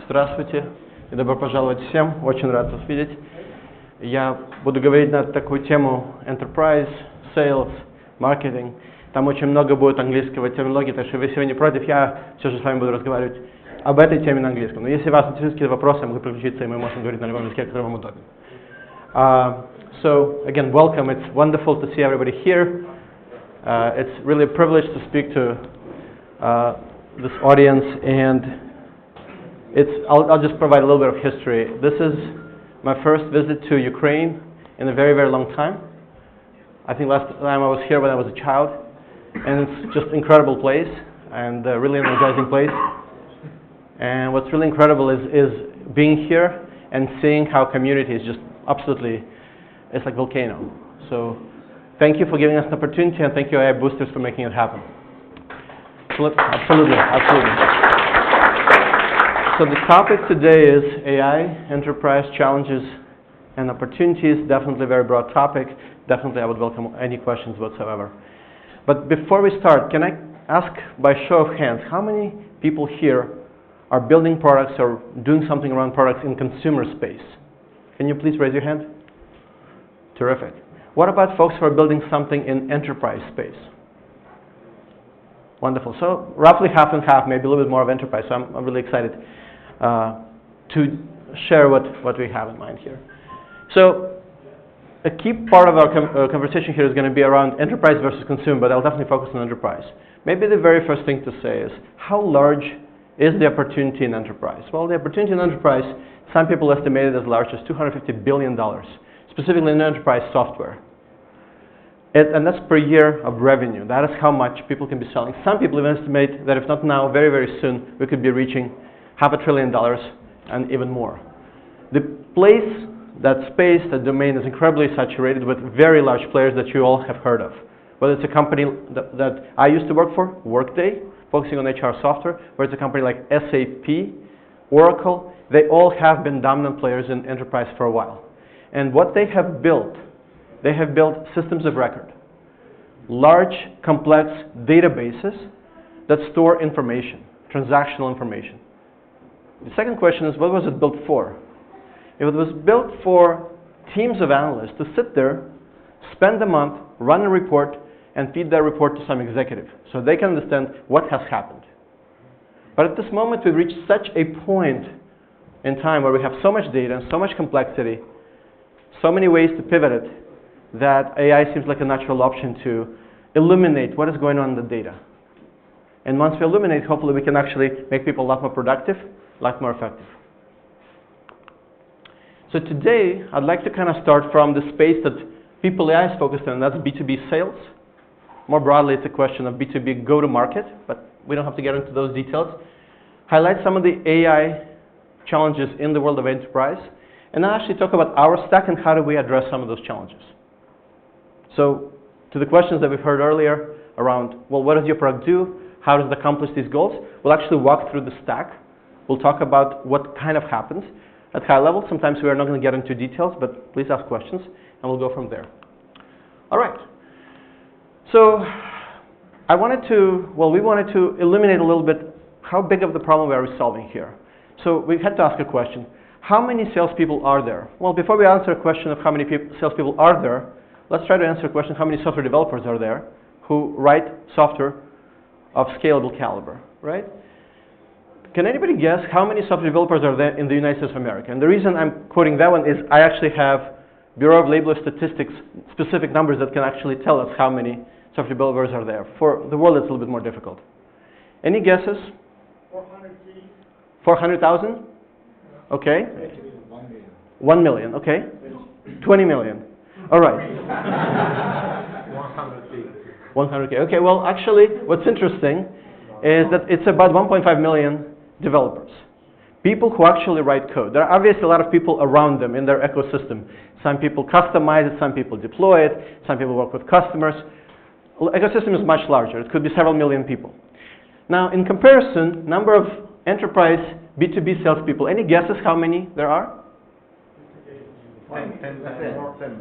Здравствуйте и добро пожаловать всем. Очень рад вас видеть. Я буду говорить на такую тему Enterprise, Sales, Marketing. Там очень много будет английского терминологии, так что если вы не против, я все же с вами буду разговаривать об этой теме на английском. Но если вас интересуют какие-то вопросы, я могу переключиться, и мы можем говорить на любом языке, который вам удобен. So again, welcome. It's wonderful to see everybody here. It's really a privilege to speak to this audience, and I'll just provide a little bit of history. This is my first visit to Ukraine in a very, very long time. I think last time I was here when I was a child, and it's just an incredible place and a really energizing place. And what's really incredible is being here and seeing how community is just absolutely, it's like a volcano. So thank you for giving us an opportunity, and thank you AI Boosters for making it happen. Absolutely. So the topic today is AI, enterprise challenges and opportunities. Definitely a very broad topic. Definitely I would welcome any questions whatsoever. But before we start, can I ask by show of hands, how many people here are building products or doing something around products in consumer space? Can you please raise your hand? Terrific. What about folks who are building something in enterprise space? Wonderful. So roughly half and half, maybe a little bit more of enterprise. So I'm really excited to share what we have in mind here. So a key part of our conversation here is going to be around enterprise versus consumer, but I'll definitely focus on enterprise. Maybe the very first thing to say is, how large is the opportunity in enterprise? Well, the opportunity in enterprise, some people estimate it as large as $250 billion, specifically in enterprise software. And that's per year of revenue. That is how much people can be selling. Some people even estimate that if not now, very, very soon, we could be reaching $500 billion and even more. The place, that space, that domain is incredibly saturated with very large players that you all have heard of. Whether it's a company that I used to work for, Workday, focusing on HR software, or it's a company like SAP, Oracle, they all have been dominant players in enterprise for a while. And what they have built systems of record, large, complex databases that store information, transactional information. The second question is, what was it built for? If it was built for teams of analysts to sit there, spend a month, run a report, and feed that report to some executive so they can understand what has happened. But at this moment, we've reached such a point in time where we have so much data and so much complexity, so many ways to pivot it, that AI seems like a natural option to illuminate what is going on in the data. And once we illuminate, hopefully we can actually make people a lot more productive, a lot more effective. So today, I'd like to kind of start from the space that People.ai is focused on, that's B2B sales. More broadly, it's a question of B2B go-to-market, but we don't have to get into those details. Highlight some of the AI challenges in the world of enterprise, and then actually talk about our stack and how do we address some of those challenges. So to the questions that we've heard earlier around, well, what does your product do? How does it accomplish these goals? We'll actually walk through the stack. We'll talk about what kind of happens at high level. Sometimes we are not going to get into details, but please ask questions, and we'll go from there. All right. So we wanted to illuminate a little bit how big of the problem we are solving here. So we had to ask a question. How many salespeople are there? Well, before we answer a question of how many salespeople are there, let's try to answer a question, how many software developers are there who write software of scalable caliber, right? Can anybody guess how many software developers are there in the United States of America? And the reason I'm quoting that one is I actually have Bureau of Labor Statistics specific numbers that can actually tell us how many software developers are there. For the world, it's a little bit more difficult. Any guesses? 400,000? Okay. 1 million, okay. 20 million. All right. 100K. Okay, well, actually, what's interesting is that it's about 1.5 million developers. People who actually write code. There are obviously a lot of people around them in their ecosystem. Some people customize it, some people deploy it, some people work with customers. The ecosystem is much larger. It could be several million people. Now, in comparison, number of enterprise B2B salespeople. Any guesses how many there are?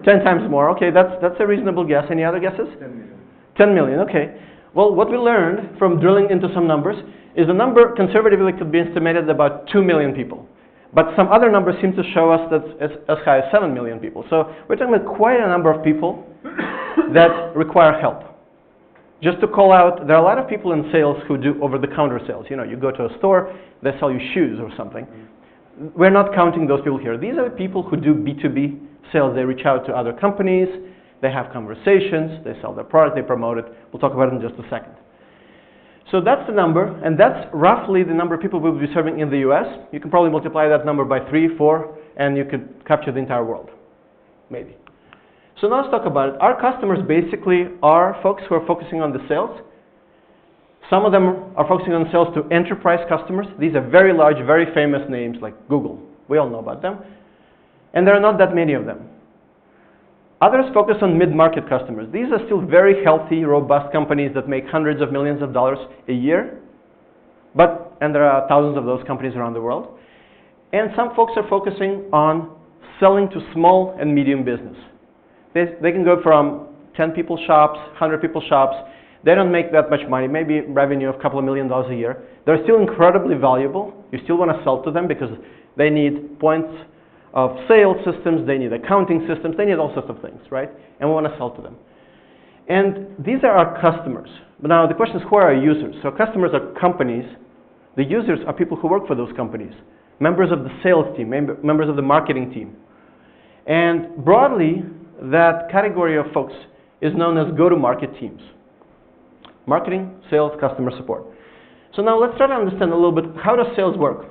10 times more. Okay, that's a reasonable guess. Any other guesses? 10 million. 10 million, okay. Well, what we learned from drilling into some numbers is the number conservatively could be estimated at about 2 million people. But some other numbers seem to show us that it's as high as 7 million people. So we're talking about quite a number of people that require help. Just to call out, there are a lot of people in sales who do over-the-counter sales. You know, you go to a store, they sell you shoes or something. We're not counting those people here. These are the people who do B2B sales. They reach out to other companies, they have conversations, they sell their product, they promote it. We'll talk about it in just a second. So that's the number, and that's roughly the number of people we'll be serving in the US. You can probably multiply that number by 3, 4, and you could capture the entire world, maybe. So now let's talk about it. Our customers basically are folks who are focusing on the sales. Some of them are focusing on sales to enterprise customers. These are very large, very famous names like Google. We all know about them. And there are not that many of them. Others focus on mid-market customers. These are still very healthy, robust companies that make hundreds of millions of dollars a year. And there are thousands of those companies around the world. And some folks are focusing on selling to small and medium business. They can go from 10 people shops, 100 people shops. They don't make that much money, maybe revenue of a couple of $1 million a year. They're still incredibly valuable. You still want to sell to them because they need points of sales systems, they need accounting systems, they need all sorts of things, right? And we want to sell to them. And these are our customers. But now the question is, who are our users? So customers are companies. The users are people who work for those companies, members of the sales team, members of the marketing team. And broadly, that category of folks is known as go-to-market teams. Marketing, sales, customer support. So now let's try to understand a little bit, how does sales work?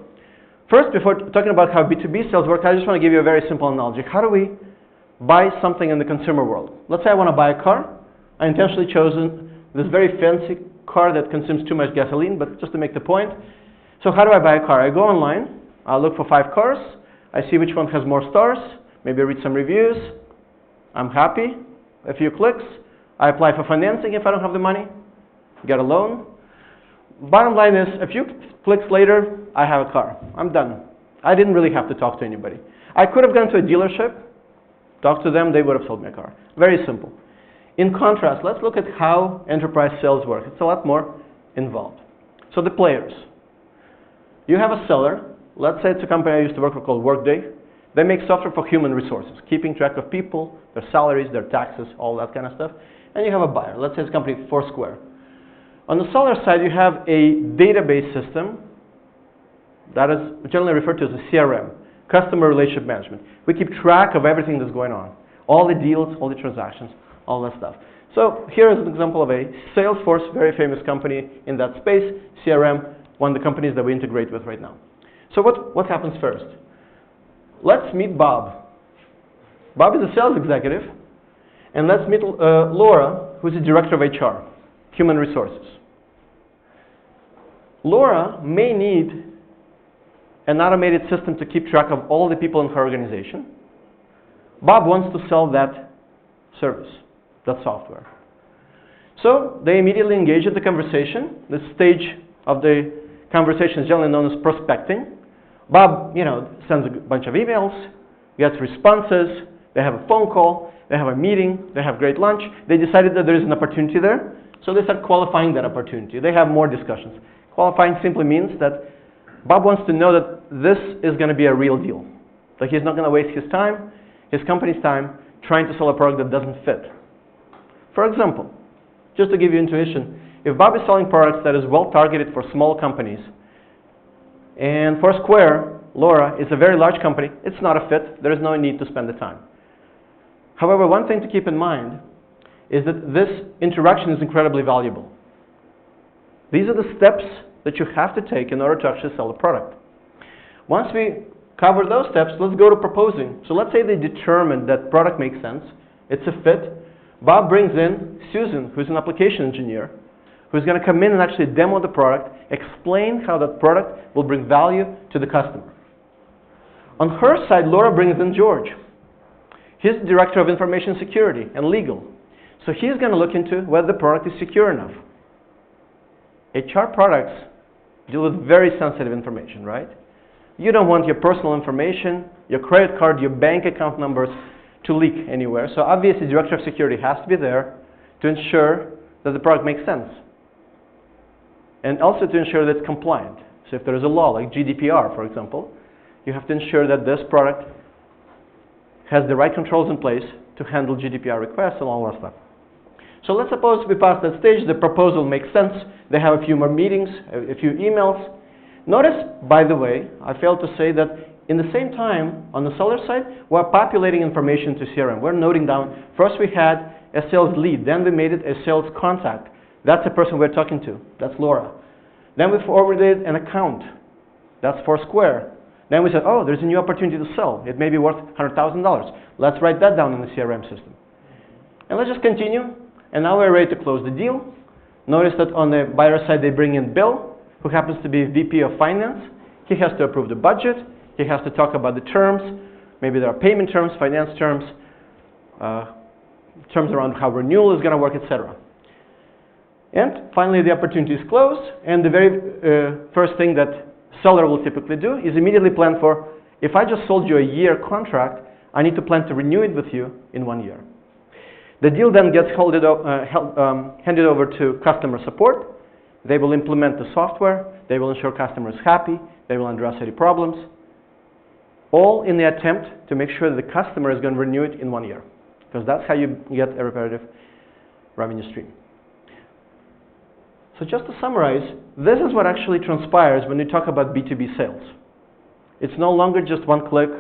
First, before talking about how B2B sales work, I just want to give you a very simple analogy. How do we buy something in the consumer world? Let's say I want to buy a car. I intentionally chosen this very fancy car that consumes too much gasoline, but just to make the point. So how do I buy a car? I go online, I look for 5 cars, I see which one has more stars, maybe I read some reviews, I'm happy, a few clicks, I apply for financing if I don't have the money, get a loan. Bottom line is, a few clicks later, I have a car. I'm done. I didn't really have to talk to anybody. I could have gone to a dealership, talked to them, they would have sold me a car. Very simple. In contrast, let's look at how enterprise sales work. It's a lot more involved. So the players. You have a seller. Let's say it's a company I used to work for called Workday. They make software for human resources, keeping track of people, their salaries, their taxes, all that kind of stuff. And you have a buyer. Let's say it's a company Foursquare. On the seller side, you have a database system that is generally referred to as a CRM, Customer Relationship Management. We keep track of everything that's going on, all the deals, all the transactions, all that stuff. So here is an example of a Salesforce, very famous company in that space, CRM, one of the companies that we integrate with right now. So what happens first? Let's meet Bob. Bob is a sales executive, and let's meet Laura, who's the director of HR, Human Resources. Laura may need an automated system to keep track of all the people in her organization. Bob wants to sell that service, that software. So they immediately engage in the conversation. This stage of the conversation is generally known as prospecting. Bob, sends a bunch of emails, gets responses, they have a phone call, they have a meeting, they have great lunch. They decided that there is an opportunity there, so they start qualifying that opportunity. They have more discussions. Qualifying simply means that Bob wants to know that this is going to be a real deal. That he's not going to waste his time, his company's time, trying to sell a product that doesn't fit. For example, just to give you intuition, if Bob is selling products that is well targeted for small companies, and Foursquare, Laura, is a very large company, it's not a fit, there is no need to spend the time. However, one thing to keep in mind is that this interaction is incredibly valuable. These are the steps that you have to take in order to actually sell a product. Once we cover those steps, let's go to proposing. So let's say they determined that product makes sense, it's a fit. Bob brings in Susan, who's an application engineer, who's going to come in and actually demo the product, explain how that product will bring value to the customer. On her side, Laura brings in George. He's the director of information security and legal. So he's going to look into whether the product is secure enough. HR products deal with very sensitive information, right? You don't want your personal information, your credit card, your bank account numbers to leak anywhere. So obviously, the director of security has to be there to ensure that the product makes sense. and also to ensure that it's compliant. So if there is a law like GDPR, for example, you have to ensure that this product has the right controls in place to handle GDPR requests and all that stuff. So let's suppose we pass that stage, the proposal makes sense, they have a few more meetings, a few emails. Notice, by the way, I failed to say that in the same time, on the seller side, we're populating information to CRM. We're noting down, first we had a sales lead, then we made it a sales contact. That's the person we're talking to, that's Laura. Then we forwarded an account, that's Foursquare. Then we said, oh, there's a new opportunity to sell. It may be worth $100,000. Let's write that down in the CRM system. And let's just continue. And now we're ready to close the deal. Notice that on the buyer side, they bring in Bill, who happens to be VP of Finance. He has to approve the budget. He has to talk about the terms. Maybe there are payment terms, finance terms, terms around how renewal is going to work, etc. And finally, the opportunity is closed. And the very first thing that seller will typically do is immediately plan for, if I just sold you a year contract, I need to plan to renew it with you in 1 year. The deal then gets handed over to customer support. They will implement the software. They will ensure customer is happy. They will address any problems. All in the attempt to make sure that the customer is going to renew it in 1 year. Because that's how you get a repetitive revenue stream. So just to summarize, this is what actually transpires when we talk about B2B sales. It's no longer just one click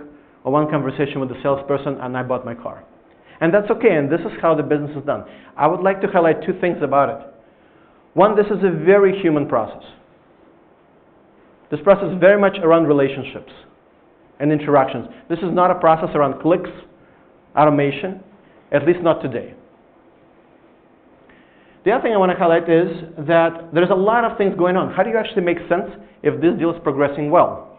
or one conversation with the salesperson and I bought my car. And that's okay, and this is how the business is done. I would like to highlight two things about it. One, this is a very human process. This process is very much around relationships and interactions. This is not a process around clicks, automation, at least not today. The other thing I want to highlight is that there's a lot of things going on. How do you actually make sense if this deal is progressing well?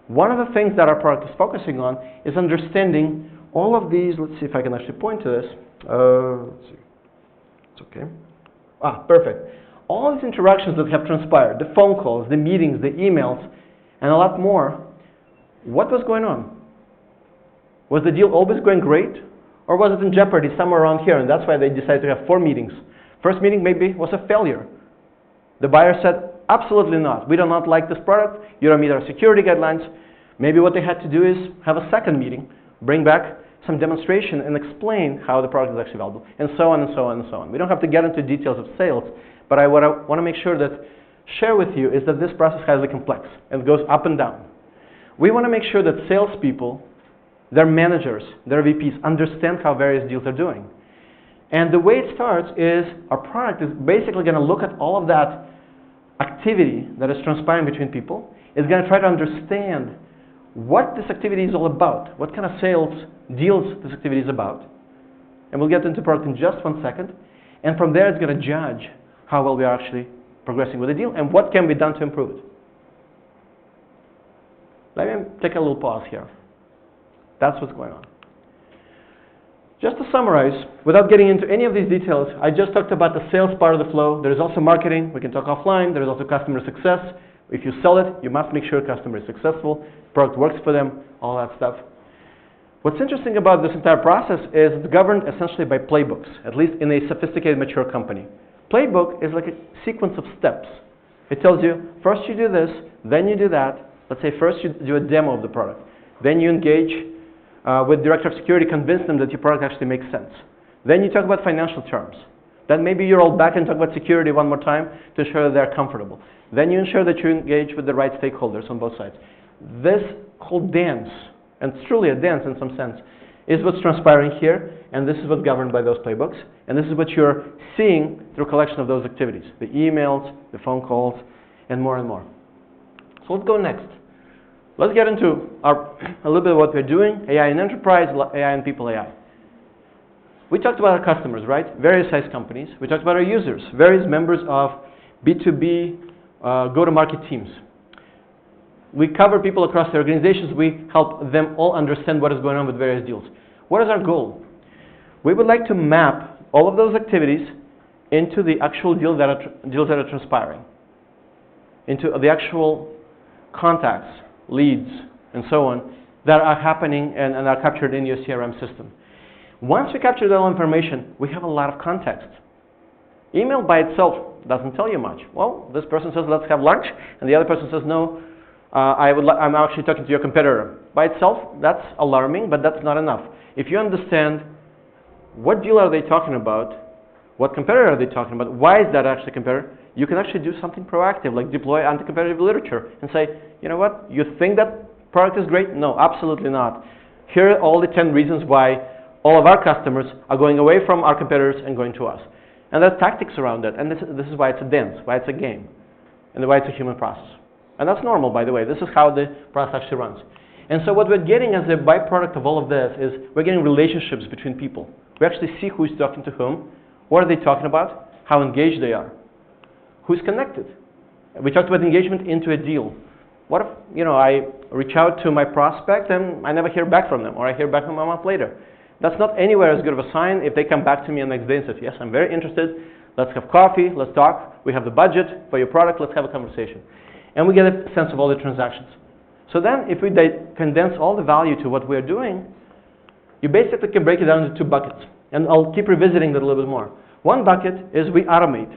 One of the things that our product is focusing on is understanding all of these. Let's see if I can actually point to this. Let's see. It's okay. Perfect. All these interactions that have transpired, the phone calls, the meetings, the emails, and a lot more, what was going on? Was the deal always going great? Or was it in jeopardy somewhere around here? And that's why they decided to have 4 meetings. First meeting maybe was a failure. The buyer said, absolutely not. We do not like this product. You don't meet our security guidelines. Maybe what they had to do is have a second meeting, bring back some demonstration and explain how the product is actually valuable, and so on and so on and so on. We don't have to get into details of sales, but what I want to make sure that share with you is that this process is highly complex and goes up and down. We want to make sure that salespeople, their managers, their VPs understand how various deals are doing. And the way it starts is our product is basically going to look at all of that activity that is transpiring between people. It's going to try to understand what this activity is all about, what kind of sales deals this activity is about. And we'll get into product in just 1 second. And from there, it's going to judge how well we are actually progressing with the deal and what can be done to improve it. Let me take a little pause here. That's what's going on. Just to summarize, without getting into any of these details, I just talked about the sales part of the flow. There is also marketing. We can talk offline. There is also customer success. If you sell it, you must make sure the customer is successful, product works for them, all that stuff. What's interesting about this entire process is it's governed essentially by playbooks, at least in a sophisticated, mature company. Playbook is like a sequence of steps. It tells you, first you do this, then you do that. Let's say first you do a demo of the product. Then you engage with director of security, convince them that your product actually makes sense. Then you talk about financial terms. Then maybe you roll back and talk about security one more time to ensure that they're comfortable. Then you ensure that you engage with the right stakeholders on both sides. This whole dance, and it's truly a dance in some sense, is what's transpiring here, and this is what's governed by those playbooks, and this is what you're seeing through a collection of those activities, the emails, the phone calls, and more and more. So let's go next. Let's get into a little bit of what we're doing, AI in enterprise, AI in People.ai. We talked about our customers, right? Various size companies. We talked about our users, various members of B2B go-to-market teams. We cover people across the organizations. We help them all understand what is going on with various deals. What is our goal? We would like to map all of those activities into the actual deals that are transpiring, into the actual contacts, leads, and so on, that are happening and are captured in your CRM system. Once we capture that all information, we have a lot of context. Email by itself doesn't tell you much. Well, this person says, let's have lunch, and the other person says, no, I'm actually talking to your competitor. By itself, that's alarming, but that's not enough. If you understand what deal are they talking about, what competitor are they talking about, why is that actually competitor, you can actually do something proactive, like deploy anti-competitive literature and say, you know what, you think that product is great? No, absolutely not. Here are all the 10 reasons why all of our customers are going away from our competitors and going to us. And there's tactics around that, and this is why it's a dance, why it's a game, and why it's a human process. And that's normal, by the way. This is how the process actually runs. And so what we're getting as a byproduct of all of this is we're getting relationships between people. We actually see who's talking to whom, what are they talking about, how engaged they are, who's connected. We talked about engagement into a deal. What if, you know, I reach out to my prospect and I never hear back from them, or I hear back from them a month later? That's not anywhere as good of a sign if they come back to me the next day and say, yes, I'm very interested, let's have coffee, let's talk, we have the budget for your product, let's have a conversation. And we get a sense of all the transactions. So then if we condense all the value to what we're doing, you basically can break it down into 2 buckets. And I'll keep revisiting that a little bit more. One bucket is we automate,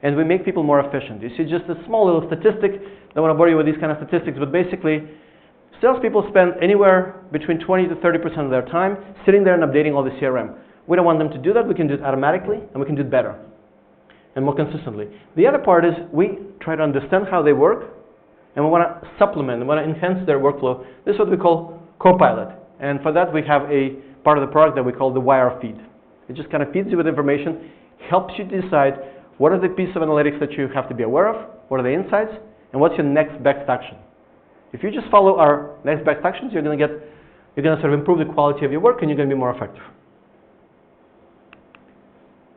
and we make people more efficient. You see just a small little statistic. I don't want to bore you with these kind of statistics, but basically, salespeople spend anywhere between 20 to 30% of their time sitting there and updating all the CRM. We don't want them to do that. We can do it automatically, and we can do it better and more consistently. The other part is we try to understand how they work, and we want to supplement, we want to enhance their workflow. This is what we call Copilot. And for that, we have a part of the product that we call the wire feed. It just kind of feeds you with information, helps you decide what are the pieces of analytics that you have to be aware of, what are the insights, and what's your next best action. If you just follow our next best actions, you're going to sort of improve the quality of your work, and you're going to be more effective.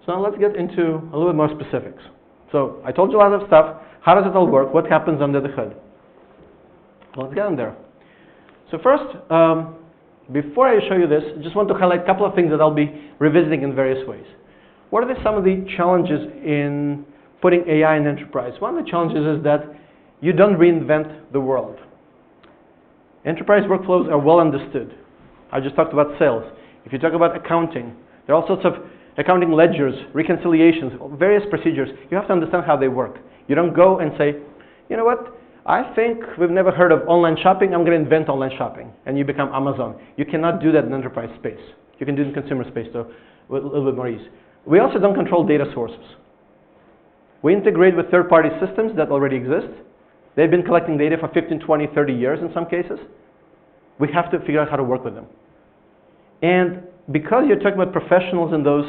So now let's get into a little bit more specifics. So I told you a lot of stuff. How does it all work? What happens under the hood? Well, let's get in there. So first, before I show you this, I just want to highlight a couple of things that I'll be revisiting in various ways. What are some of the challenges in putting AI in enterprise? One of the challenges is that you don't reinvent the world. Enterprise workflows are well understood. I just talked about sales. If you talk about accounting, there are all sorts of accounting ledgers, reconciliations, various procedures. You have to understand how they work. You don't go and say, you know what, I think we've never heard of online shopping, I'm going to invent online shopping, and you become Amazon. You cannot do that in enterprise space. You can do it in consumer space, though, with a little bit more ease. We also don't control data sources. We integrate with third-party systems that already exist. They've been collecting data for 15, 20, 30 years in some cases. We have to figure out how to work with them. And because you're talking about professionals in those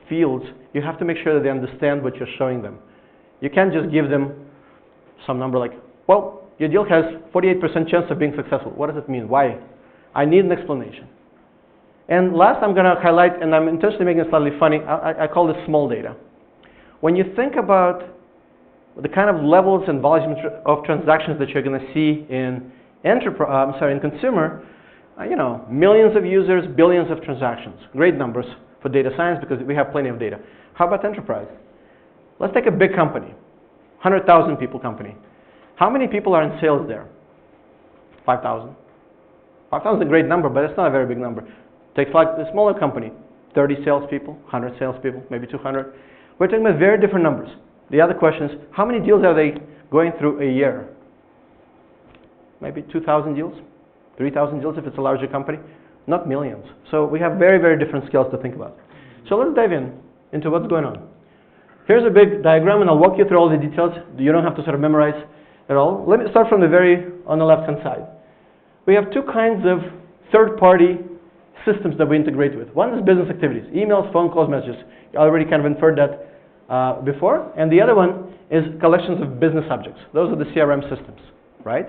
fields, you have to make sure that they understand what you're showing them. You can't just give them some number like, well, your deal has 48% chance of being successful. What does it mean? Why? I need an explanation. And last, I'm going to highlight, and I'm intentionally making it slightly funny, I call this small data. When you think about the kind of levels and volumes of transactions that you're going to see in in consumer, millions of users, billions of transactions. Great numbers for data science because we have plenty of data. How about enterprise? Let's take a big company, 100,000 people company. How many people are in sales there? 5,000. 5,000 is a great number, but it's not a very big number. Take like a smaller company, 30 salespeople, 100 salespeople, maybe 200. We're talking about very different numbers. The other question is, how many deals are they going through a year? Maybe 2,000 deals, 3,000 deals if it's a larger company, not millions. So we have very, very different scales to think about. So let's dive into what's going on. Here's a big diagram, and I'll walk you through all the details. You don't have to sort of memorize it all. Let me start from on the left-hand side. We have 2 kinds of third-party systems that we integrate with. One is business activities, emails, phone calls, messages. You already kind of inferred that before. And the other one is collections of business objects. Those are the CRM systems, right?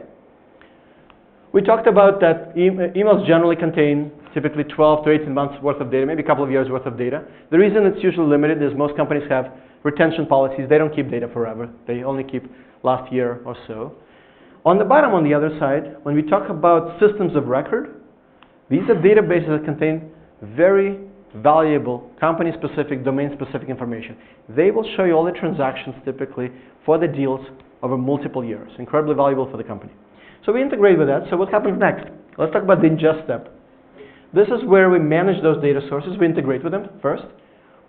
We talked about that emails generally contain typically 12 to 18 months worth of data, maybe a couple of years worth of data. The reason it's usually limited is most companies have retention policies. They don't keep data forever. They only keep last year or so. On the bottom, on the other side, when we talk about systems of record, these are databases that contain very valuable company-specific, domain-specific information. They will show you all the transactions typically for the deals over multiple years. Incredibly valuable for the company. So we integrate with that. So what happens next? Let's talk about the ingest step. This is where we manage those data sources. We integrate with them first.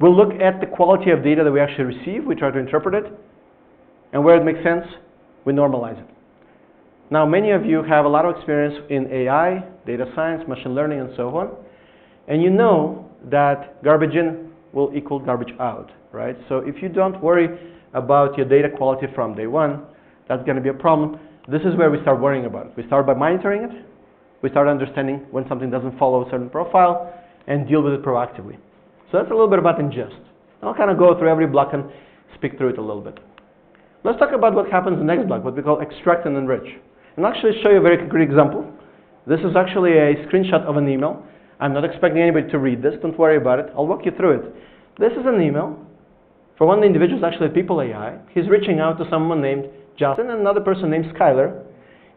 We'll look at the quality of data that we actually receive. We try to interpret it. And where it makes sense, we normalize it. Now, many of you have a lot of experience in AI, data science, machine learning, and so on. And you know that garbage in will equal garbage out, right? So if you don't worry about your data quality from day one, that's going to be a problem. This is where we start worrying about it. We start by monitoring it. We start understanding when something doesn't follow a certain profile and deal with it proactively. So that's a little bit about ingest. I'll kind of go through every block and speak through it a little bit. Let's talk about what happens in the next block, what we call extract and enrich. And I'll actually show you a very concrete example. This is actually a screenshot of an email. I'm not expecting anybody to read this. Don't worry about it. I'll walk you through it. This is an email for one of the individuals actually at People.ai. He's reaching out to someone named Justin and another person named Skylar,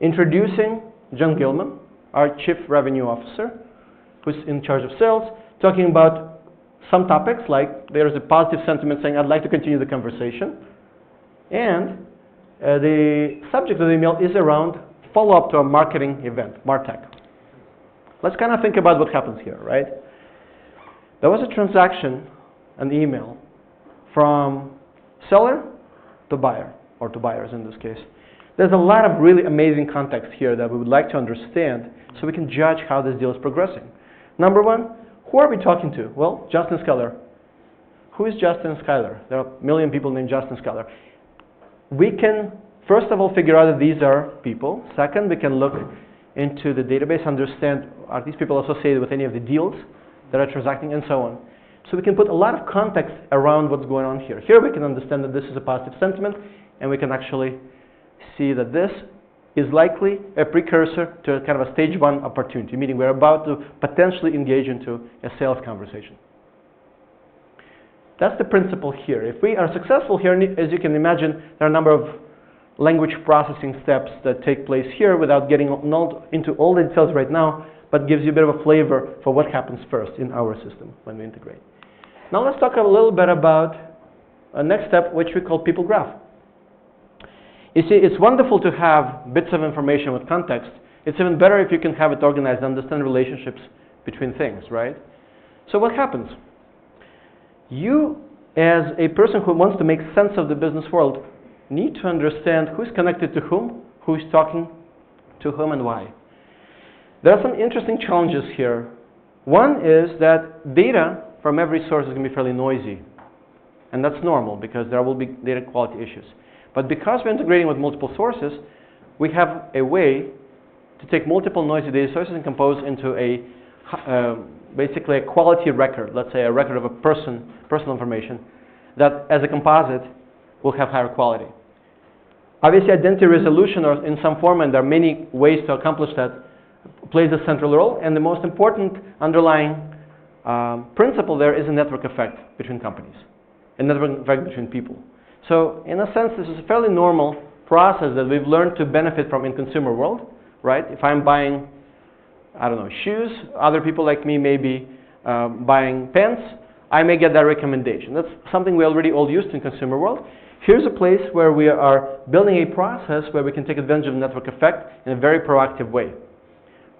introducing John Gilman, our Chief Revenue Officer, who's in charge of sales, talking about some topics like there's a positive sentiment saying, I'd like to continue the conversation. And the subject of the email is around follow-up to a marketing event, MarTech. Let's kind of think about what happens here, right? There was a transaction, an email, from seller to buyer, or to buyers in this case. There's a lot of really amazing context here that we would like to understand so we can judge how this deal is progressing. Number one, who are we talking to? Well, Justin Skylar. Who is Justin Skylar? There are a million people named Justin Skylar. We can, first of all, figure out that these are people. Second, we can look into the database, understand are these people associated with any of the deals that are transacting, and so on. So we can put a lot of context around what's going on here. Here we can understand that this is a positive sentiment, and we can actually see that this is likely a precursor to a kind of a stage one opportunity, meaning we're about to potentially engage into a sales conversation. That's the principle here. If we are successful here, as you can imagine, there are a number of language processing steps that take place here without getting into all the details right now, but gives you a bit of a flavor for what happens first in our system when we integrate. Now let's talk a little bit about a next step, which we call people graph. You see, it's wonderful to have bits of information with context. It's even better if you can have it organized and understand relationships between things, right? So what happens? You, as a person who wants to make sense of the business world, need to understand who's connected to whom, who's talking to whom, and why. There are some interesting challenges here. One is that data from every source is going to be fairly noisy. And that's normal because there will be data quality issues. But because we're integrating with multiple sources, we have a way to take multiple noisy data sources and compose into a basically a quality record, let's say a record of a personal information, that as a composite will have higher quality. Obviously, identity resolution or in some form, and there are many ways to accomplish that, plays a central role, and the most important underlying principle there is a network effect between companies, a network effect between people. So in a sense, this is a fairly normal process that we've learned to benefit from in consumer world, right? If I'm buying, I don't know, shoes, other people like me may be buying pens, I may get that recommendation. That's something we already all used in consumer world. Here's a place where we are building a process where we can take advantage of the network effect in a very proactive way.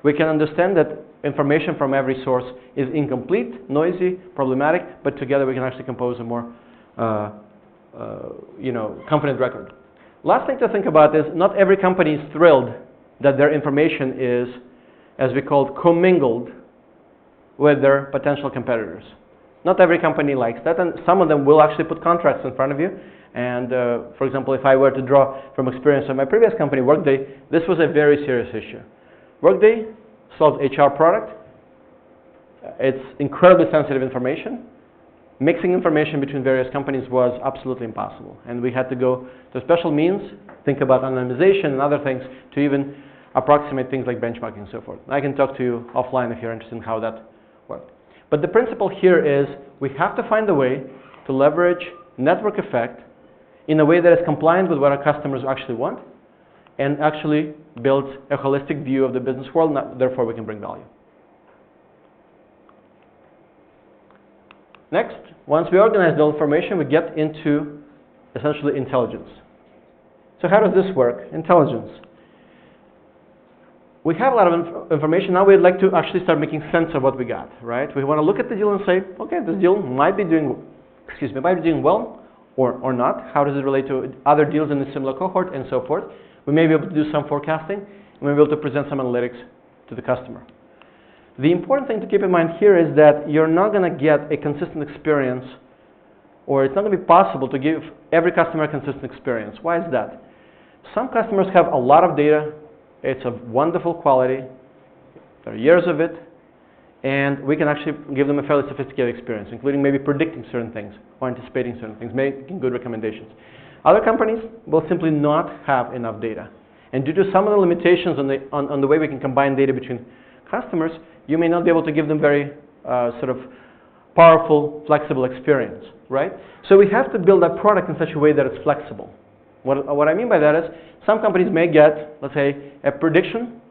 We can understand that information from every source is incomplete, noisy, problematic, but together we can actually compose a more confident record. Last thing to think about is not every company is thrilled that their information is, as we call it, commingled with their potential competitors. Not every company likes that, and some of them will actually put contracts in front of you. And for example, if I were to draw from experience of my previous company, Workday, this was a very serious issue. Workday solves HR product. It's incredibly sensitive information. Mixing information between various companies was absolutely impossible. And we had to go to special means, think about anonymization and other things to even approximate things like benchmarking and so forth. I can talk to you offline if you're interested in how that worked. But the principle here is we have to find a way to leverage network effect in a way that is compliant with what our customers actually want and actually builds a holistic view of the business world, therefore we can bring value. Next, once we organize the information, we get into essentially intelligence. So how does this work? Intelligence. we have a lot of information. Now we'd like to actually start making sense of what we got, right? We want to look at the deal and say, okay, this deal might be doing well or not. How does it relate to other deals in a similar cohort and so forth? We may be able to do some forecasting, and we may be able to present some analytics to the customer. The important thing to keep in mind here is that you're not going to get a consistent experience, or it's not going to be possible to give every customer a consistent experience. Why is that? Some customers have a lot of data. It's of wonderful quality. There are years of it. And we can actually give them a fairly sophisticated experience, including maybe predicting certain things or anticipating certain things, making good recommendations. Other companies will simply not have enough data. And due to some of the limitations on the way we can combine data between customers, you may not be able to give them very sort of powerful, flexible experience, right? So we have to build our product in such a way that it's flexible. What I mean by that is some companies may get, let's say, a prediction.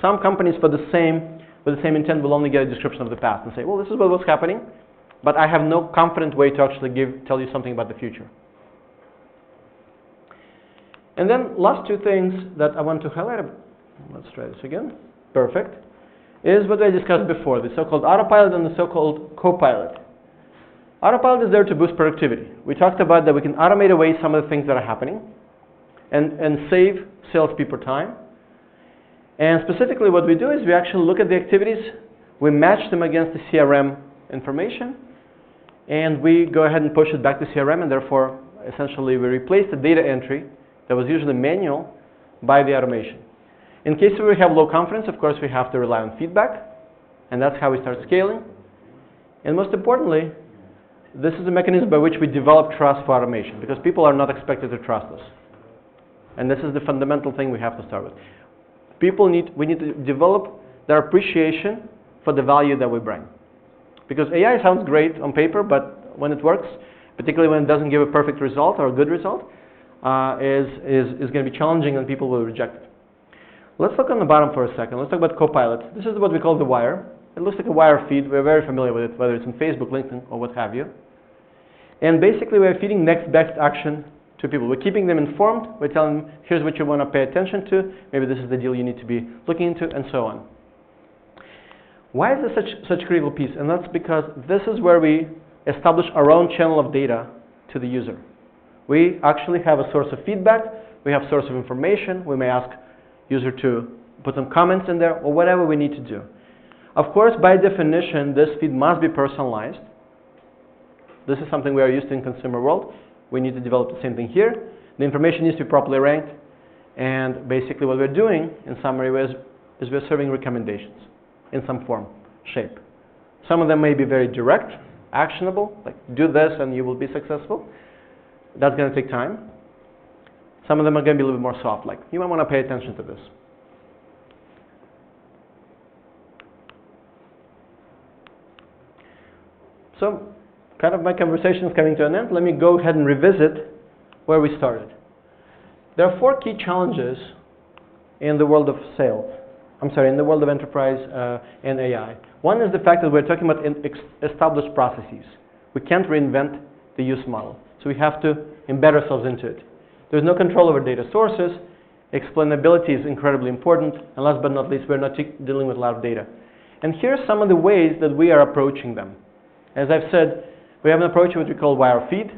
Some companies with the same intent will only get a description of the past and say, well, this is what's happening, but I have no confident way to actually tell you something about the future. And then last two things that I want to highlight, let's try this again, perfect, is what I discussed before, the so-called autopilot and the so-called copilot. Autopilot is there to boost productivity. We talked about that we can automate away some of the things that are happening and save salespeople time. And specifically what we do is we actually look at the activities, we match them against the CRM information, and we go ahead and push it back to CRM, and therefore essentially we replace the data entry that was usually manual by the automation. In case we have low confidence, of course we have to rely on feedback, and that's how we start scaling. And most importantly, this is a mechanism by which we develop trust for automation, because people are not expected to trust us. And this is the fundamental thing we have to start with. We need to develop their appreciation for the value that we bring. Because AI sounds great on paper, but when it works, particularly when it doesn't give a perfect result or a good result, is going to be challenging and people will reject it. Let's look on the bottom for a second. Let's talk about Copilot. This is what we call the wire. It looks like a wire feed. We're very familiar with it, whether it's on Facebook, LinkedIn, or what have you. And basically, we're feeding next best action to people. We're keeping them informed. We're telling them, here's what you want to pay attention to. Maybe this is the deal you need to be looking into, and so on. Why is this such a critical piece? And that's because this is where we establish our own channel of data to the user. We actually have a source of feedback. We have source of information. We may ask user to put some comments in there, or whatever we need to do. Of course, by definition, this feed must be personalized. This is something we are used to in consumer world. We need to develop the same thing here. The information needs to be properly ranked. And basically what we're doing, in summary, is we're serving recommendations in some form, shape. Some of them may be very direct, actionable, like do this and you will be successful. That's going to take time. Some of them are going to be a little bit more soft, like you might want to pay attention to this. So, kind of my conversation is coming to an end. Let me go ahead and revisit where we started. There are 4 key challenges in the world of sales. In the world of enterprise and AI. One is the fact that we're talking about established processes. We can't reinvent the use model. So we have to embed ourselves into it. There's no control over data sources. Explainability is incredibly important. And last but not least, we're not dealing with a lot of data. And here are some of the ways that we are approaching them. As I've said, we have an approach which we call wire feed.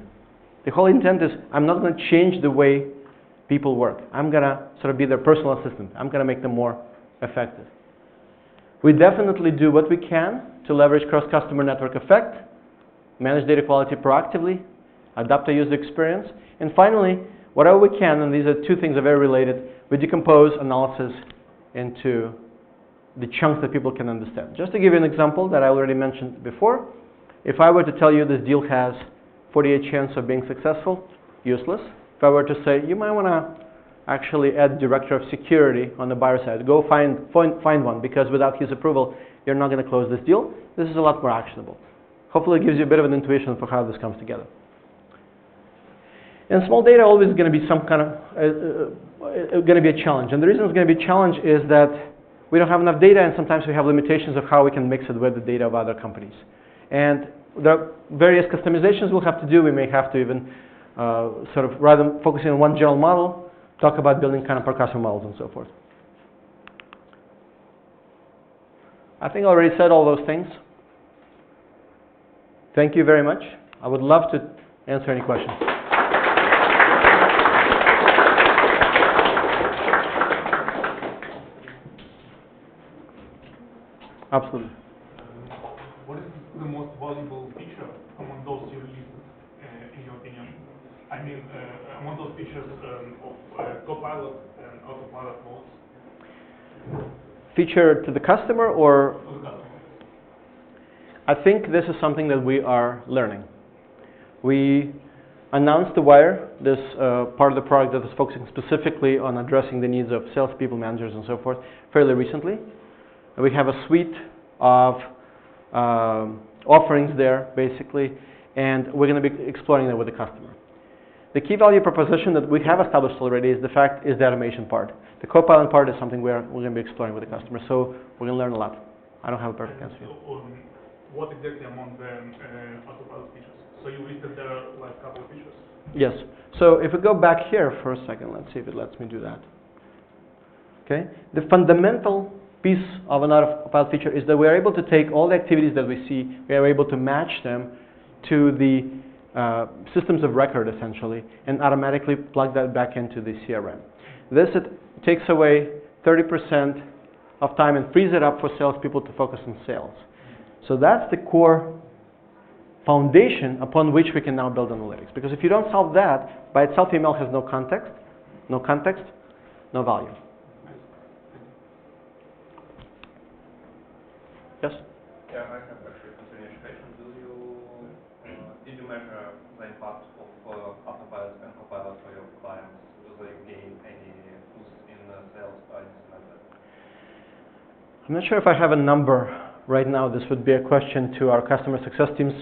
The whole intent is I'm not going to change the way people work. I'm going to sort of be their personal assistant. I'm going to make them more effective. We definitely do what we can to leverage cross-customer network effect, manage data quality proactively, adapt the user experience, and finally, whatever we can, and these are 2 things that are very related, we decompose analysis into the chunks that people can understand. Just to give you an example that I already mentioned before, if I were to tell you this deal has 48% chance of being successful, useless. If I were to say, you might want to actually add director of security on the buyer side, go find one, because without his approval, you're not going to close this deal. This is a lot more actionable. Hopefully it gives you a bit of an intuition for how this comes together. And small data always going to be some kind of, going to be a challenge. And the reason it's going to be a challenge is that we don't have enough data, and sometimes we have limitations of how we can mix it with the data of other companies. And there are various customizations we'll have to do. We may have to even sort of, rather than focusing on one general model, talk about building kind of per customer models and so forth. I think I already said all those things. Thank you very much. I would love to answer any questions. Absolutely. What is the most valuable feature among those you listed, in your opinion? I mean, among those features of Copilot and Autopilot modes? Feature to the customer or? To the customer. I think this is something that we are learning. We announced the Wire, this part of the product that is focusing specifically on addressing the needs of salespeople, managers, and so forth, fairly recently. We have a suite of offerings there, basically, and we're going to be exploring that with the customer. The key value proposition that we have established already is the automation part. The Copilot part is something we're going to be exploring with the customer, so we're going to learn a lot. I don't have a perfect answer. What exactly among the Autopilot features? So you listed there like a couple of features? Yes. So if we go back here for a second, let's see if it lets me do that. Okay. The fundamental piece of an Autopilot feature is that we are able to take all the activities that we see, we are able to match them to the systems of record, essentially, and automatically plug that back into the CRM. This takes away 30% of time and frees it up for salespeople to focus on sales. So that's the core foundation upon which we can now build analytics. Because if you don't solve that, by itself email has no context, no value. Yes? Yeah, I have actually a continuation question. Did you measure the impact of Autopilot and Copilot for your clients? Do they gain any boost in sales or anything like that? I'm not sure if I have a number right now. This would be a question to our customer success teams.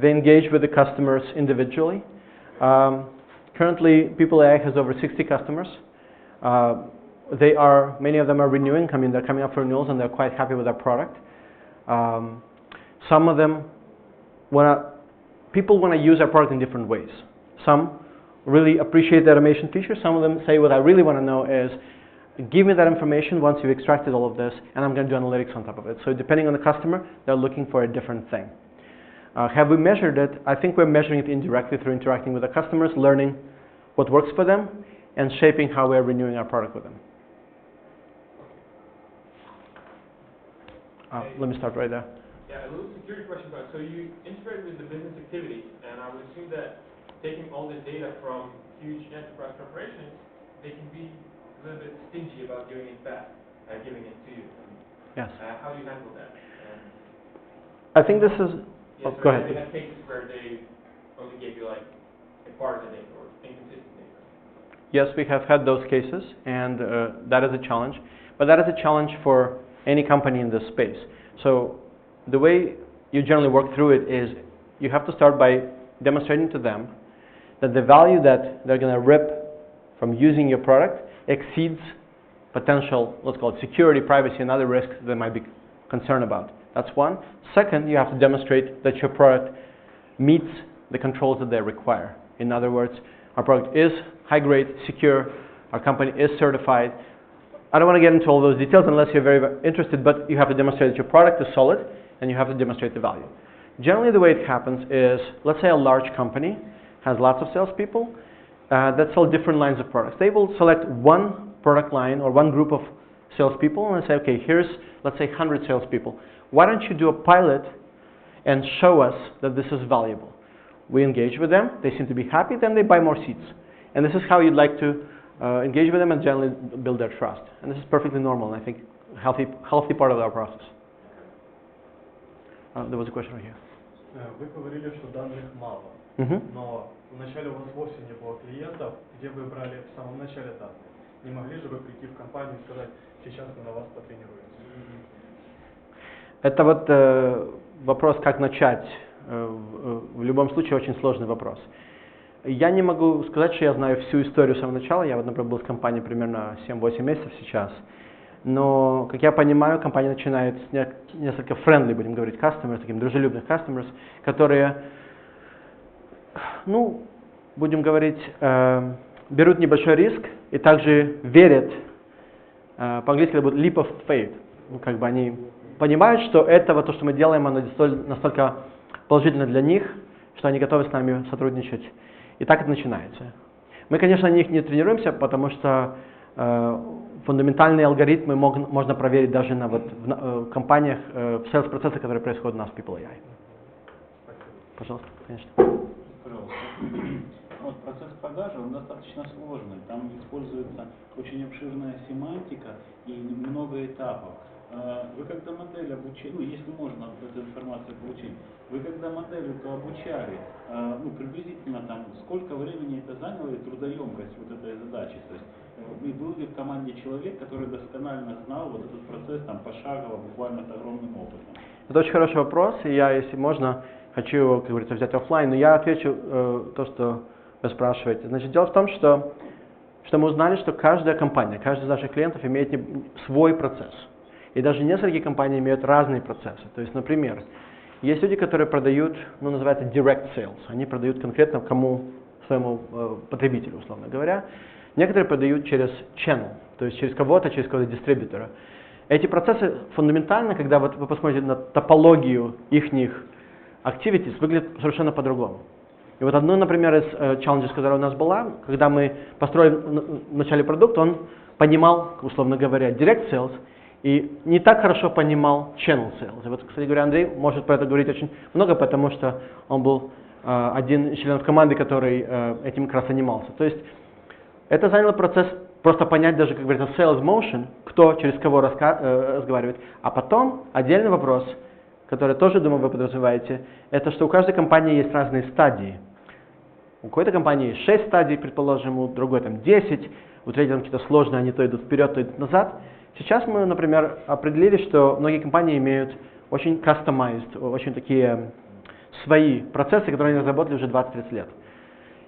They engage with the customers individually. Currently, People.ai has over 60 customers. Many of them are renewing. I mean, they're coming up for renewals and they're quite happy with our product. Some of them people want to use our product in different ways. Some really appreciate the automation feature. Some of them say, what I really want to know is, give me that information once you've extracted all of this, and I'm going to do analytics on top of it. So depending on the customer, they're looking for a different thing. Have we measured it? I think we're measuring it indirectly through interacting with the customers, learning what works for them, and shaping how we're renewing our product with them. Let me start right there. Yeah, a little security question about, so you integrate with the business activity, and I would assume that taking all this data from huge enterprise corporations, they can be a little bit stingy about giving it back, giving it to you. Yes. How do you handle that? I think this is... Yeah, go ahead. They have cases where they only gave you like a part of the data or inconsistent data. Yes, we have had those cases, and that is a challenge. But that is a challenge for any company in this space. So the way you generally work through it is you have to start by demonstrating to them that the value that they're going to rip from using your product exceeds potential, let's call it security, privacy, and other risks they might be concerned about. That's one. Second, you have to demonstrate that your product meets the controls that they require. In other words, our product is high grade, secure, our company is certified. I don't want to get into all those details unless you're very interested, but you have to demonstrate that your product is solid, and you have to demonstrate the value. Generally, the way it happens is, let's say a large company has lots of salespeople that sell different lines of products. They will select one product line or one group of salespeople and say, okay, here's, let's say, 100 salespeople. Why don't you do a pilot and show us that this is valuable? We engage with them. They seem to be happy. Then they buy more seats. And this is how you'd like to engage with them and generally build their trust. And this is perfectly normal, and I think a healthy part of our process. There was a question right here. Вы говорили, что данных мало, но вначале у вас вовсе не было клиентов, где вы брали в самом начале данные. Не могли же вы прийти в компанию и сказать, сейчас мы на вас потренируемся? Это вот вопрос, как начать. В любом случае, очень сложный вопрос. Я не могу сказать, что я знаю всю историю с самого начала. Я, вот, например, был с компанией примерно 7-8 месяцев сейчас. Но, как я понимаю, компания начинает с несколько friendly, будем говорить, customers, таким дружелюбных customers, которые, ну, будем говорить, берут небольшой риск и также верят, по-английски это будет leap of faith. Ну, как бы они понимают, что то, что мы делаем, оно настолько положительно для них, что они готовы с нами сотрудничать. И так это начинается. Мы, конечно, на них не тренируемся, потому что фундаментальные алгоритмы можно проверить даже в компаниях, в sales-процессах, которые происходят у нас в People.ai. Пожалуйста, конечно. Пожалуйста. Вот процесс продажи, он достаточно сложный. Там используется очень обширная семантика и много этапов. Вы когда модель обучали, если можно эту информацию получить, вы когда модель эту обучали, приблизительно там сколько времени это заняло и трудоемкость вот этой задачи? То есть был ли в команде человек, который досконально знал вот этот процесс там пошагово, буквально с огромным опытом? Это очень хороший вопрос, и я, если можно, хочу его, как говорится, взять офлайн, но я отвечу то, что вы спрашиваете. Значит, дело в том, что мы узнали, что каждая компания, каждый из наших клиентов имеет свой процесс. И даже несколько компаний имеют разные процессы. То есть, например, есть люди, которые продают, называется direct sales. Они продают конкретно своему потребителю, условно говоря. Некоторые продают через channel, то есть через кого-то дистрибьютора. Эти процессы фундаментально, когда вы посмотрите на топологию их activities, выглядят совершенно по-другому. И вот одно, например, из challenges, которая у нас была, когда мы построили в начале продукт, он понимал, условно говоря, direct sales, и не так хорошо понимал channel sales. И вот, кстати говоря, Андрей может про это говорить очень много, потому что он был один из членов команды, который этим как раз занимался. То есть это заняло процесс просто понять даже, как говорится, sales motion, кто через кого разговаривает. А потом отдельный вопрос, который тоже, думаю, вы подразумеваете, это что у каждой компании есть разные стадии. У какой-то компании есть 6 стадий, предположим, у другой там 10, у третьей там какие-то сложные, они то идут вперед, то идут назад. Сейчас мы, например, определили, что многие компании имеют очень customized, очень такие свои процессы, которые они разработали уже 20-30 лет.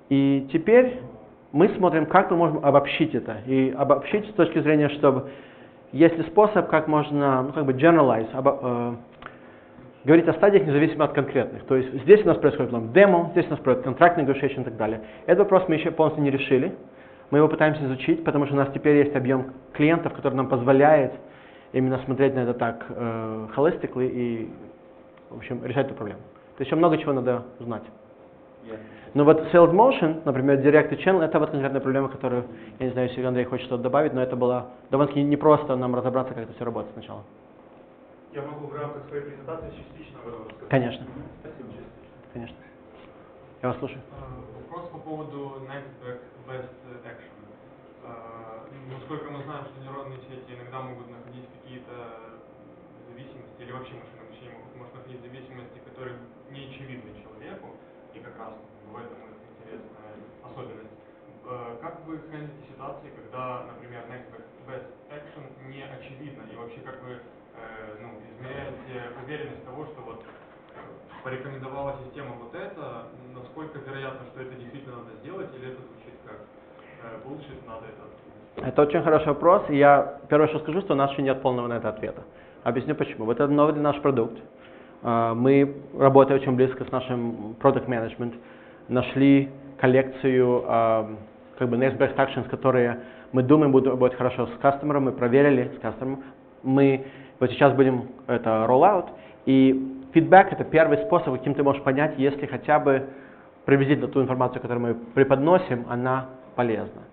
И теперь мы смотрим, как мы можем обобщить это. И обобщить с точки зрения, чтобы есть ли способ, как можно, generalize, говорить о стадиях независимо от конкретных. То есть здесь у нас происходит демо, здесь у нас происходит contract negotiation и так далее. Этот вопрос мы еще полностью не решили. Мы его пытаемся изучить, потому что у нас теперь есть объем клиентов, который нам позволяет именно смотреть на это так holistically и, в общем, решать эту проблему. То есть еще много чего надо узнать. Но вот sales motion, например, direct channel, это вот конкретная проблема, которую, я не знаю, если Андрей хочет что-то добавить, но это было довольно-таки непросто нам разобраться, как это все работает сначала. Я могу в рамках своей презентации частично об этом рассказать. Конечно. Спасибо. Конечно. Я вас слушаю. Вопрос по поводу next best action. Насколько мы знаем, что нейронные сети иногда могут находить какие-то зависимости, или вообще машинное обучение может находить зависимости, которые не очевидны человеку, и как раз в этом интересная особенность. Как вы храните ситуации, когда, например, next best action не очевидно, и вообще как вы измеряете уверенность того, что вот порекомендовала система вот это, насколько вероятно, что это действительно надо сделать, или это звучит как bullshit, надо это отменить? Это очень хороший вопрос, и я первое, что скажу, что у нас еще нет полного на это ответа. Объясню почему. Вот это новый наш продукт. Мы, работая очень близко с нашим product management, нашли коллекцию next best actions, которые мы думаем будут работать хорошо с кастомером, мы проверили с кастомером. Мы вот сейчас будем это rollout, и фидбэк — это первый способ, каким ты можешь понять, если хотя бы приблизительно ту информацию, которую мы преподносим, она полезна.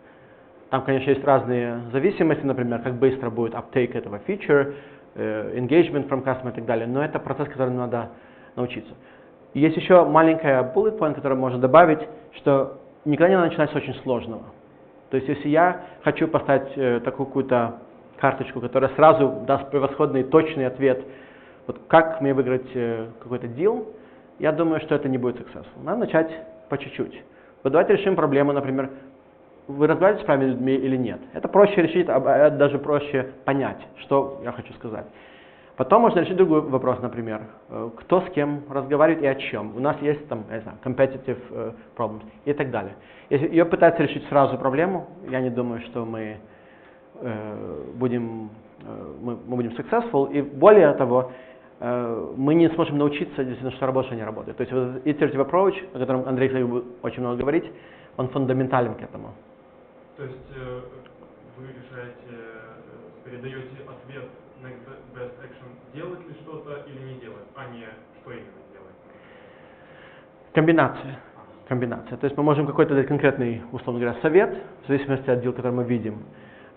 Там, конечно, есть разные зависимости, например, как быстро будет uptake этого feature, engagement from customer и так далее, но это процесс, которому надо научиться. И есть еще маленькая bullet point, которую можно добавить, что никогда не надо начинать с очень сложного. То есть, если я хочу поставить такую какую-то карточку, которая сразу даст превосходный точный ответ, вот как мне выиграть какой-то deal, я думаю, что это не будет successful. Надо начать по чуть-чуть. Вот давайте решим проблему, например, вы разговариваете с правильными людьми или нет. Это проще решить, даже проще понять, что я хочу сказать. Потом можно решить другой вопрос, например, кто с кем разговаривает и о чем. У нас есть там, я знаю, competitive problems и так далее. Если ее пытаться решить сразу проблему, я не думаю, что мы будем successful, и более того, мы не сможем научиться, действительно, что работает, что не работает. То есть вот iterative approach, о котором Андрей будет очень много говорить, он фундаментален к этому. То есть вы решаете, передаете ответ next best action, делать ли что-то или не делать, а не что именно делать? Комбинация. Комбинация. То есть мы можем какой-то дать конкретный, условно говоря, совет, в зависимости от дел, который мы видим.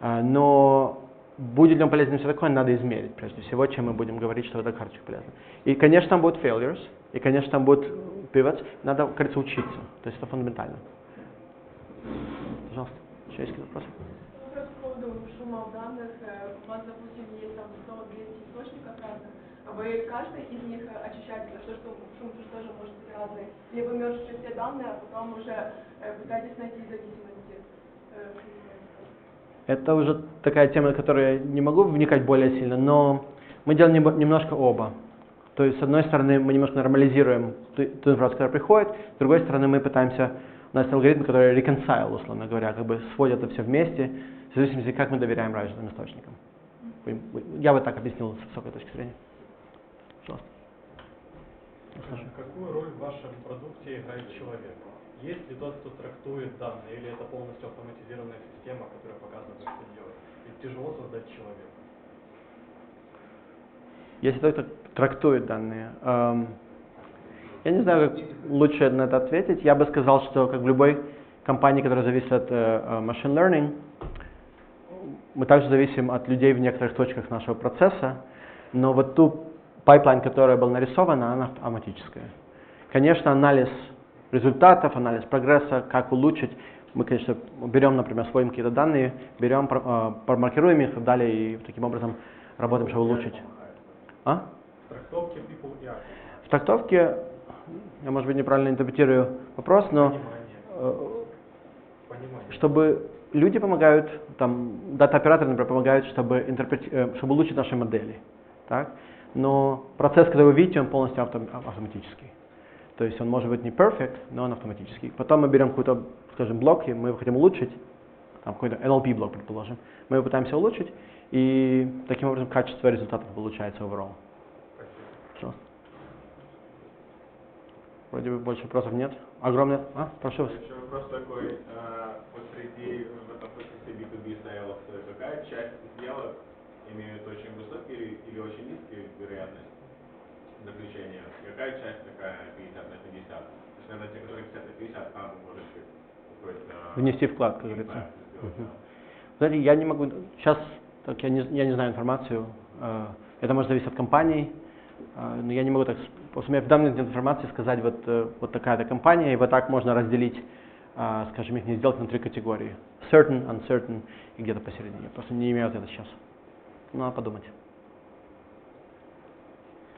Но будет ли он полезен все такое, надо измерить, прежде всего, чем мы будем говорить, что эта карточка полезна. И, конечно, там будут failures, и, конечно, там будут pivots. Надо, как говорится, учиться. То есть это фундаментально. Пожалуйста, еще есть какие-то вопросы? Вопрос по поводу шума в данных. У вас, допустим, есть там 100-200 источников разных, а вы каждый из них очищаете, за что шум тоже может быть разный. Либо мержите все данные, а потом уже пытаетесь найти зависимости. Это уже такая тема, в которой я не могу вникать более сильно, но мы делаем немножко оба. То есть, с одной стороны, мы немножко нормализируем ту информацию, которая приходит, с другой стороны, мы пытаемся, у нас есть алгоритм, который reconcile, условно говоря, как бы сводит это все вместе, в зависимости, как мы доверяем разным источникам. Я бы так объяснил с высокой точки зрения. Пожалуйста. Какую роль в вашем продукте играет человек? Есть ли тот, кто трактует данные, или это полностью автоматизированная система, которая показывает, что делать? И тяжело создать человека. Если тот, кто трактует данные, я не знаю, как лучше на это ответить. Я бы сказал, что как в любой компании, которая зависит от machine learning, мы также зависим от людей в некоторых точках нашего процесса, но вот ту пайплайн, которая была нарисована, она автоматическая. Конечно, анализ результатов, анализ прогресса, как улучшить. Мы, конечно, берем, например, сводим какие-то данные, берем, промаркируем их и далее, и таким образом работаем, чтобы улучшить. А? В трактовке People.ai. В трактовке, я, может быть, неправильно интерпретирую вопрос, но Понимание. чтобы люди помогают, там, дата-операторы, например, помогают, чтобы улучшить наши модели. Так? Но процесс, который вы видите, он полностью автоматический. То есть он может быть не perfect, но он автоматический. Потом мы берем какой-то, скажем, блок, и мы его хотим улучшить, там какой-то NLP блок, предположим, мы его пытаемся улучшить, и таким образом качество результатов получается overall. Пожалуйста. Вроде бы больше вопросов нет. Огромное. Прошу вас. Еще вопрос такой. Вот среди в этом процессе B2B sales, какая часть сделок имеет очень высокий или очень низкий вероятность заключения? Какая часть такая 50 на 50? То есть, наверное, те, которые 50 на 50, там вы можете какой-то... Внести вклад, как говорится. Знаете, я не могу... Сейчас так, я не знаю информацию. Это может зависеть от компаний. Но я не могу так... Просто у меня в данной информации сказать, вот такая-то компания, и вот так можно разделить, скажем, их не сделать на 3 категории. Certain, uncertain и где-то посередине. Я просто не имею ответа сейчас. Надо подумать.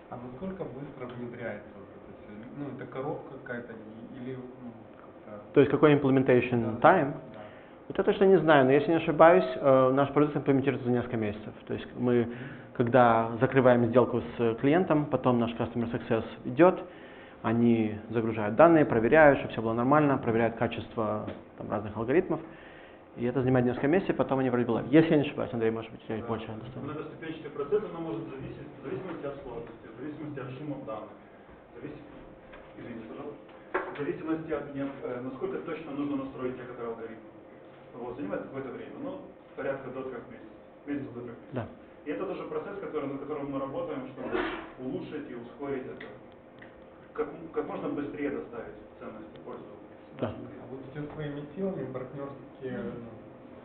А насколько быстро внедряется вот это все? Ну, это коробка какая-то или как-то... То есть какой implementation time? Да. Вот я точно не знаю, но если не ошибаюсь, наш продукт имплементируется за несколько месяцев. То есть мы, когда закрываем сделку с клиентом, потом наш Customer Success идет, они загружают данные, проверяют, чтобы все было нормально, проверяют качество там, разных алгоритмов. И это занимает несколько месяцев, потом они вроде бы... Если я не ошибаюсь, Андрей, может быть, у тебя есть больше достоинства. Вот этот ступенчатый процесс, он может зависеть в зависимости от сложности, в зависимости от шума данных, в зависимости от насколько точно нужно настроить некоторый алгоритм. Вот, занимает какое-то время, порядка до 3 месяцев, месяцев до 3 месяцев. Да. И это тоже процесс, над которым мы работаем, чтобы улучшить и ускорить это, как можно быстрее доставить ценности пользователю. Да. А вот сейчас своими силами партнерские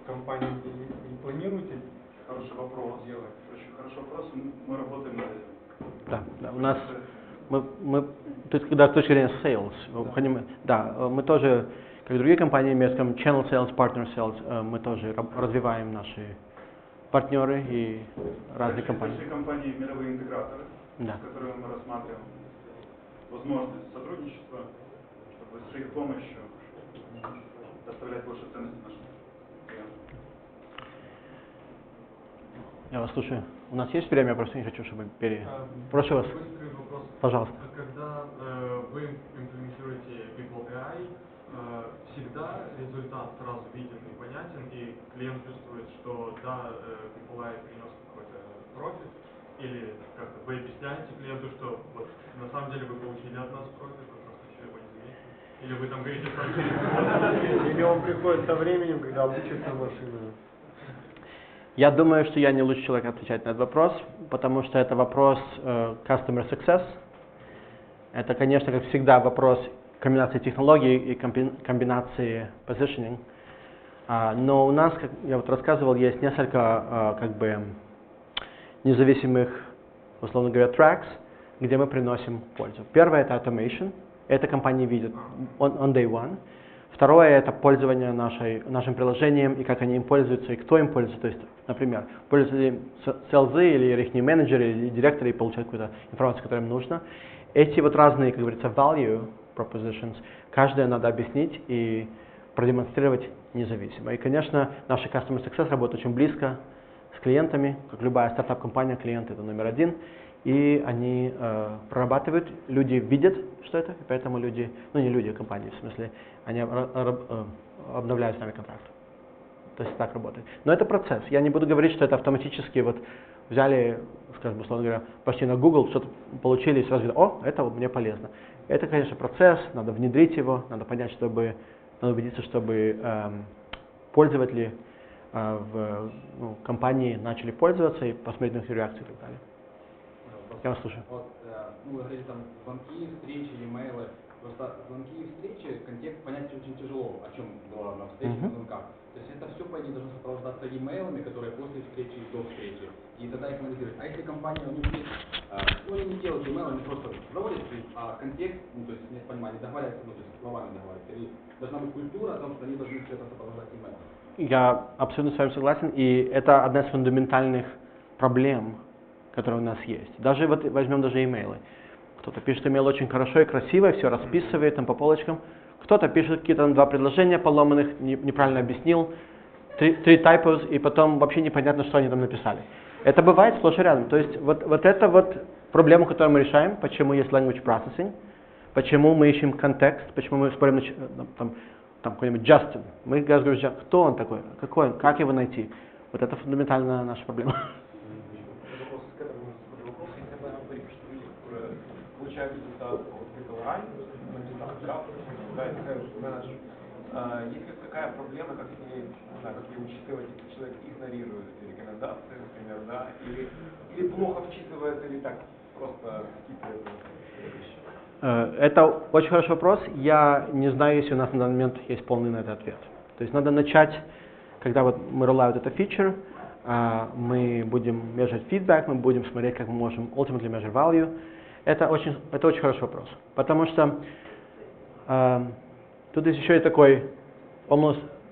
компании не планируете? Хороший вопрос. Делать? Очень хороший вопрос. Мы работаем над этим. Да, у нас то есть когда с точки зрения sales, мы тоже, как и другие компании, скажем, channel sales, partner sales, мы тоже развиваем наши партнеры и разные компании. Большие компании, мировые интеграторы, Да. с которыми мы рассматриваем возможность сотрудничества, чтобы с их помощью доставлять больше ценности нашим клиентам. Я вас слушаю. У нас есть время, я просто не хочу, чтобы Прошу вас. Быстрый вопрос. Пожалуйста. Когда вы имплементируете People.ai, всегда результат сразу виден и понятен, и клиент чувствует, что да, People.ai принес какой-то профит, или как-то вы объясняете клиенту, что вот на самом деле вы получили от нас профит, вы просто еще его не заметили. Или вы там говорите сам через Или он приходит со временем, когда обучится машина. Я думаю, что я не лучший человек отвечать на этот вопрос, потому что это вопрос customer success. Это, конечно, как всегда, вопрос комбинации технологий и комбинации positioning. Но у нас, как я вот рассказывал, есть несколько как бы независимых, условно говоря, tracks, где мы приносим пользу. Первое — это automation. Это компании видят on day one. Второе — это пользование нашим приложением и как они им пользуются, и кто им пользуется. То есть, например, пользуются ли селзы или их менеджеры или директоры и получают какую-то информацию, которая им нужна. Эти вот разные, как говорится, value propositions, каждое надо объяснить и продемонстрировать независимо. И, конечно, наши Customer Success работают очень близко с клиентами, как любая стартап-компания, клиент — это номер один. И они прорабатывают, люди видят, что это, и поэтому люди, ну не люди, а компании, в смысле, они обновляют с нами контракт. То есть так работает. Но это процесс. Я не буду говорить, что это автоматически вот взяли, скажем, условно говоря, пошли на Google, что-то получили и сразу говорят: о, это вот мне полезно. Это, конечно, процесс, надо внедрить его, надо понять, надо убедиться, чтобы пользователи в компании начали пользоваться и посмотреть на их реакцию и так далее. Я вас слушаю. Вот, вы говорили там звонки, встречи, имейлы. Просто звонки и встречи, контекст понять очень тяжело, о чем было на встрече, на звонках. То есть это все, по идее, должно сопровождаться имейлами, которые после встречи и до встречи. И тогда их анализировать. А если компания, они не делают имейл, они просто проводят, а контекст, то есть не понимание, договариваются, то есть словами договариваются. Или должна быть культура о том, что они должны все это сопровождать имейлом. Я абсолютно с вами согласен, и это одна из фундаментальных проблем, которые у нас есть. Даже вот возьмем даже имейлы. Кто-то пишет имейл очень хорошо и красиво, все расписывает там по полочкам. Кто-то пишет какие-то два предложения поломанных, неправильно объяснил, три typos, и потом вообще непонятно, что они там написали. Это бывает сплошь и рядом. То есть вот это вот проблему, которую мы решаем, почему есть language processing, почему мы ищем контекст, почему мы спорим там какой-нибудь Justin. Мы говорим, кто он такой, какой он, как его найти. Вот это фундаментальная наша проблема. Получают результат от People.ai, есть ли какая проблема, как ее учитывать, если человек игнорирует рекомендации, например, да, или плохо вчитывается, или так просто скипает вещи? Это очень хороший вопрос. Я не знаю, если у нас на данный момент есть полный на этот ответ. То есть надо начать, когда вот мы роллаут это фичер, мы будем measure feedback, мы будем смотреть, как мы можем ultimately measure value. Это очень хороший вопрос, потому что тут есть еще и такой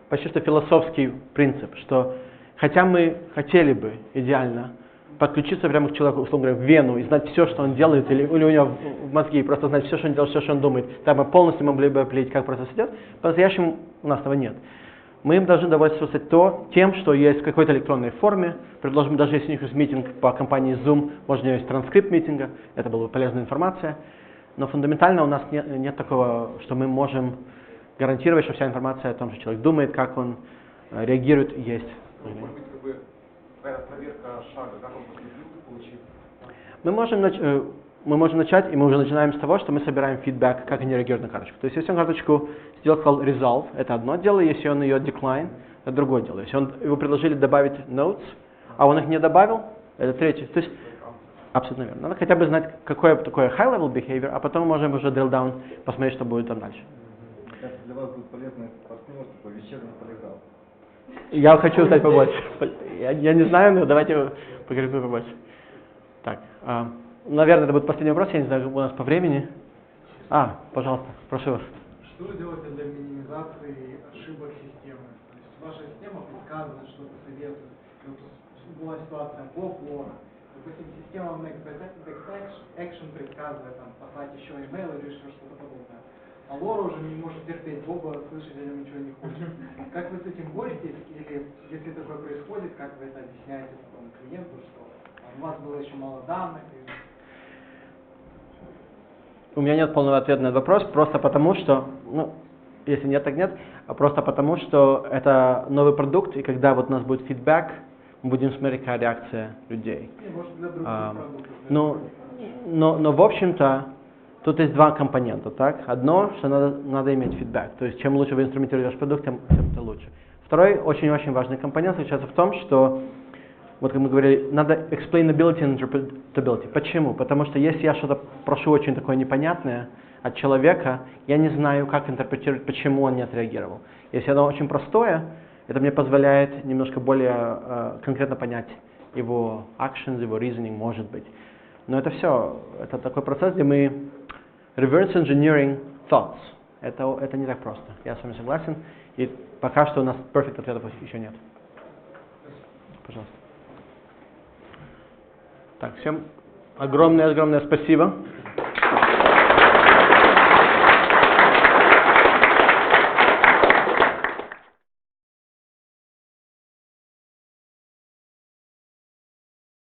почти что философский принцип, что хотя мы хотели бы идеально подключиться прямо к человеку, условно говоря, в вену и знать все, что он делает, или у него в мозге, просто знать все, что он делает, все, что он думает, тогда мы полностью могли бы определить, как процесс идет, по-настоящему у нас этого нет. Мы им должны довольствоваться тем, что есть в какой-то электронной форме. Предложим, даже если у них есть митинг по компании Zoom, может, у него есть транскрипт митинга, это была бы полезная информация. Но фундаментально у нас нет такого, что мы можем гарантировать, что вся информация о том, что человек думает, как он реагирует, есть. Может быть, проверка шага, как он поступил, получил? Мы можем начать, и мы уже начинаем с того, что мы собираем фидбэк, как они реагируют на карточку. То есть, если он карточку сделал, сказал resolve, это одно дело, если он ее decline, это другое дело. Если его предложили добавить notes, а он их не добавил, это третье. То есть, абсолютно верно. Надо хотя бы знать, какое такое high-level behavior, а потом можем уже drill down, посмотреть, что будет там дальше. Для вас будет полезно партнерство по вечернему полиграфу. Я хочу узнать побольше. Я не знаю, но давайте поговорим побольше. Так, наверное, это будет последний вопрос, я не знаю, у нас по времени. Пожалуйста, прошу вас. Что вы делаете для минимизации ошибок системы? То есть ваша система предсказывает, что-то советует. Вот была ситуация Лора. Допустим, система Next Action предсказывает послать еще email или еще что-то подобное. А Лора уже не может терпеть Боба, слышать о нем ничего не хочет. Как вы с этим боретесь? Или если такое происходит, как вы это объясняете потом клиенту, что у вас было еще мало данных? У меня нет полного ответа на этот вопрос, просто потому что, если нет, так нет, а просто потому что это новый продукт, и когда вот у нас будет фидбэк, мы будем смотреть, какая реакция людей. Может, для других продуктов. Но в общем-то, тут есть два компонента, так? Одно, что надо иметь фидбэк, то есть чем лучше вы инструментируете ваш продукт, тем это лучше. Второй очень-очень важный компонент заключается в том, что вот как мы говорили, надо explainability and interpretability. Почему? Потому что если я что-то прошу очень такое непонятное от человека, я не знаю, как интерпретировать, почему он не отреагировал. Если оно очень простое, это мне позволяет немножко более конкретно понять его actions, его reasoning, может быть. Но это все, это такой процесс, где мы reverse engineering thoughts. Это не так просто. Я с вами согласен. И пока что у нас perfect ответов еще нет. Пожалуйста. Так, всем огромное спасибо.